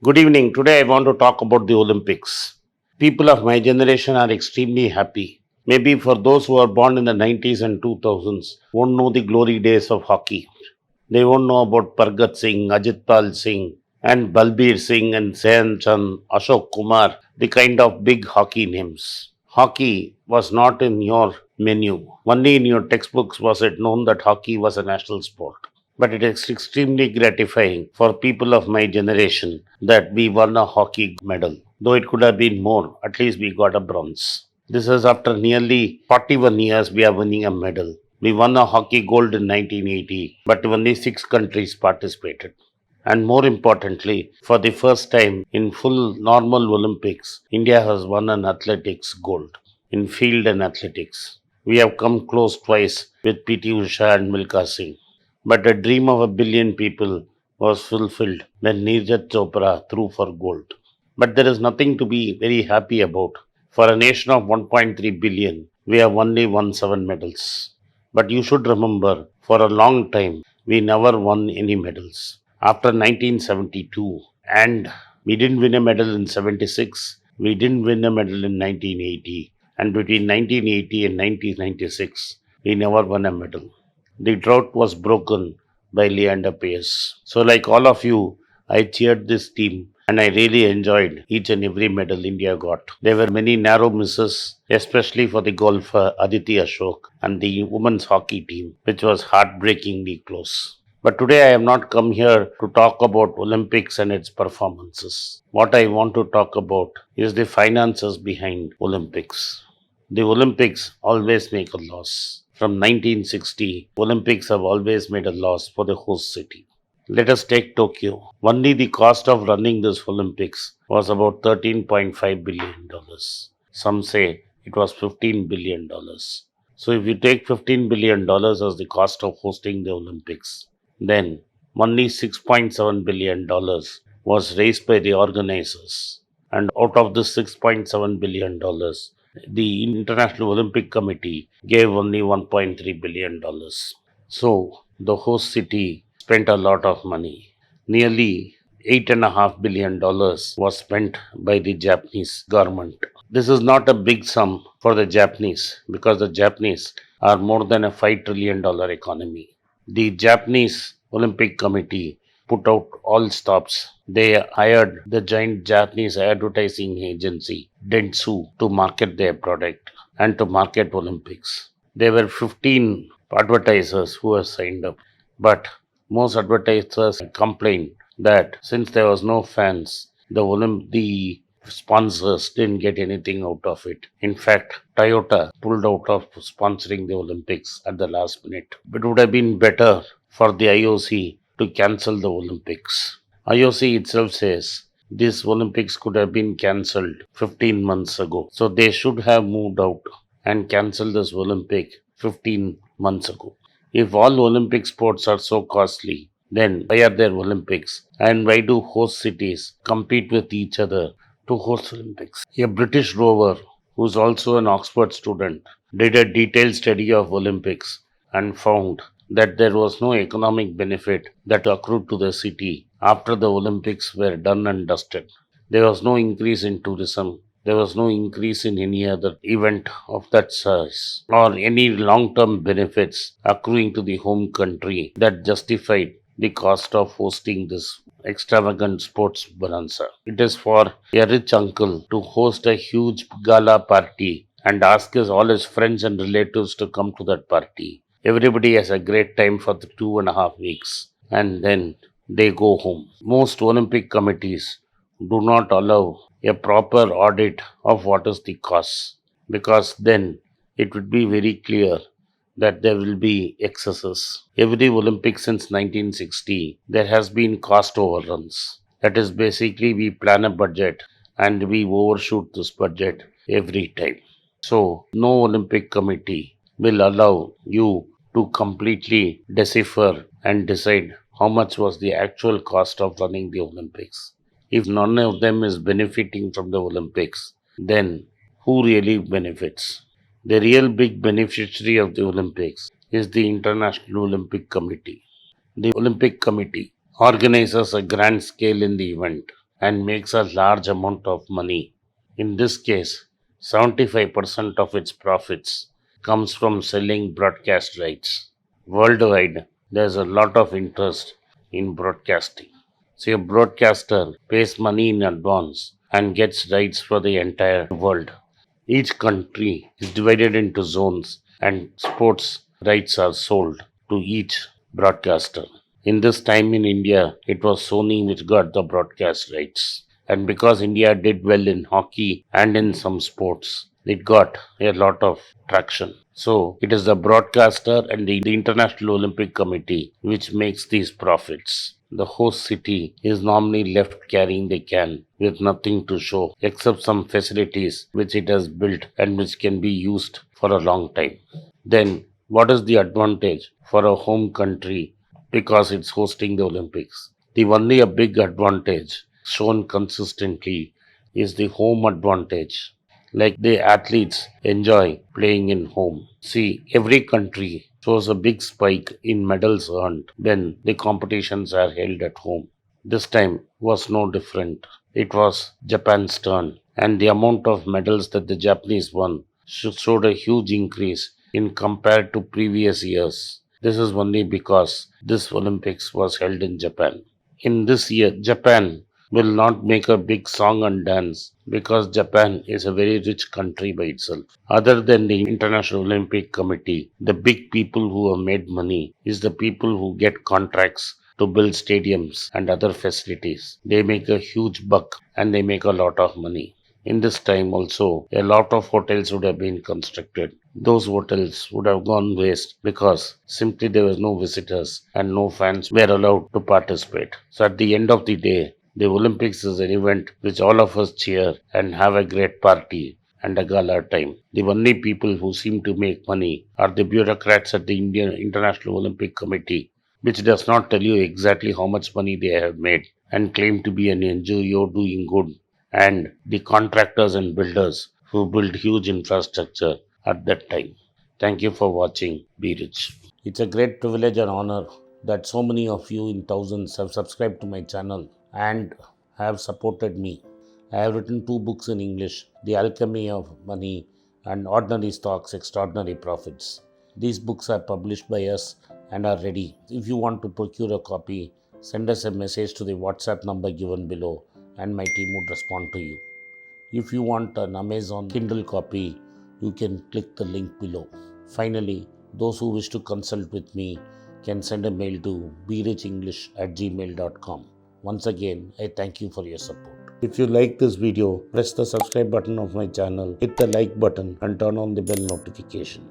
Good evening. Today I want to talk about the Olympics. People of my generation are extremely happy. Maybe for those who are born in the 90s and 2000s won't know the glory days of hockey. They won't know about Pargat Singh, Ajitpal Singh, and Balbir Singh and Sehan Chand, Ashok Kumar, the kind of big hockey names. Hockey was not in your menu. Only in your textbooks was it known that hockey was a national sport. But it is extremely gratifying for people of my generation that we won a hockey medal. Though it could have been more, at least we got a bronze. This is after nearly 41 years we are winning a medal. We won a hockey gold in 1980, but only 6 countries participated. And more importantly, for the first time in full normal Olympics, India has won an athletics gold in field and athletics. We have come close twice with PT Usha and Milkha Singh. But a dream of a billion people was fulfilled when Neeraj Chopra threw for gold. But there is nothing to be very happy about. For a nation of 1.3 billion, we have only won 7 medals. But you should remember, for a long time, we never won any medals. After 1972, and we didn't win a medal in 76, we didn't win a medal in 1980, and between 1980 and 1996, we never won a medal. The drought was broken by Leander Paes. So, like all of you, I cheered this team and I really enjoyed each and every medal India got. There were many narrow misses, especially for the golfer Aditi Ashok and the women's hockey team, which was heartbreakingly close. But today I have not come here to talk about Olympics and its performances. What I want to talk about is the finances behind Olympics. The Olympics always make a loss. From 1960, Olympics have always made a loss for the host city. Let us take Tokyo. Only the cost of running this Olympics was about $13.5 billion. Some say it was $15 billion. So if you take $15 billion as the cost of hosting the Olympics, then only $6.7 billion was raised by the organizers. And out of this $6.7 billion, the International Olympic Committee gave only $1.3 billion. So the host city spent a lot of money. Nearly $8.5 billion was spent by the Japanese government. This is not a big sum for the Japanese because the Japanese are more than a $5 trillion economy. The Japanese Olympic Committee put out all stops. They hired the giant Japanese advertising agency, Dentsu, to market their product and to market Olympics. There were 15 advertisers who were signed up, but most advertisers complained that since there was no fans, the sponsors didn't get anything out of it. In fact, Toyota pulled out of sponsoring the Olympics at the last minute. It would have been better for the IOC to cancel the Olympics. IOC itself says these Olympics could have been cancelled 15 months ago. So they should have moved out and cancelled this Olympic 15 months ago. If all Olympic sports are so costly, then why are there Olympics? And why do host cities compete with each other to host Olympics? A British rover, who's also an Oxford student, did a detailed study of Olympics and found that there was no economic benefit that accrued to the city after the Olympics were done and dusted. There was no increase in tourism. There was no increase in any other event of that size or any long term benefits accruing to the home country that justified the cost of hosting this extravagant sports bonanza. It is for a rich uncle to host a huge gala party and ask all his friends and relatives to come to that party. Everybody has a great time for the 2.5 weeks and then they go home. Most Olympic committees do not allow a proper audit of what is the cost because then it would be very clear that there will be excesses. Every Olympic since 1960, there has been cost overruns. That is basically we plan a budget and we overshoot this budget every time. So, no Olympic committee will allow you to completely decipher and decide how much was the actual cost of running the Olympics. If none of them is benefiting from the Olympics, then who really benefits? The real big beneficiary of the Olympics is the International Olympic Committee. The Olympic Committee organizes a grand scale in the event and makes a large amount of money. In this case, 75% of its profits comes from selling broadcast rights. Worldwide, there's a lot of interest in broadcasting. So a broadcaster pays money in advance and gets rights for the entire world. Each country is divided into zones and sports rights are sold to each broadcaster. In this time in India, it was Sony which got the broadcast rights. And because India did well in hockey and in some sports, it got a lot of traction. So it is the broadcaster and the International Olympic Committee which makes these profits. The host city is normally left carrying the can with nothing to show except some facilities which it has built and which can be used for a long time. Then, what is the advantage for a home country because it's hosting the Olympics? The only a big advantage shown consistently is the home advantage. Like the athletes enjoy playing in home. See, every country shows a big spike in medals earned when the competitions are held at home. This time was no different. It was Japan's turn, and the amount of medals that the Japanese won showed a huge increase in compared to previous years. This is only because this Olympics was held in Japan. In this year, Japan will not make a big song and dance because Japan is a very rich country by itself. Other than the International Olympic Committee, the big people who have made money is the people who get contracts to build stadiums and other facilities. They make a huge buck and they make a lot of money. In this time also, a lot of hotels would have been constructed. Those hotels would have gone waste because simply there was no visitors and no fans were allowed to participate. So at the end of the day, the Olympics is an event which all of us cheer and have a great party and a gala time. The only people who seem to make money are the bureaucrats at the Indian International Olympic Committee, which does not tell you exactly how much money they have made and claim to be an NGO doing good, and the contractors and builders who built huge infrastructure at that time. Thank you for watching. Be rich. It's a great privilege and honor that so many of you in thousands have subscribed to my channel and have supported me. I have written 2 books in English, The Alchemy of Money and Ordinary Stocks, Extraordinary Profits. These books are published by us and are ready. If you want to procure a copy, send us a message to the WhatsApp number given below and my team would respond to you. If you want an Amazon Kindle copy, you can click the link below. Finally, those who wish to consult with me can send a mail to berichenglish@gmail.com. Once again, I thank you for your support. If you like this video, press the subscribe button of my channel, hit the like button and turn on the bell notification.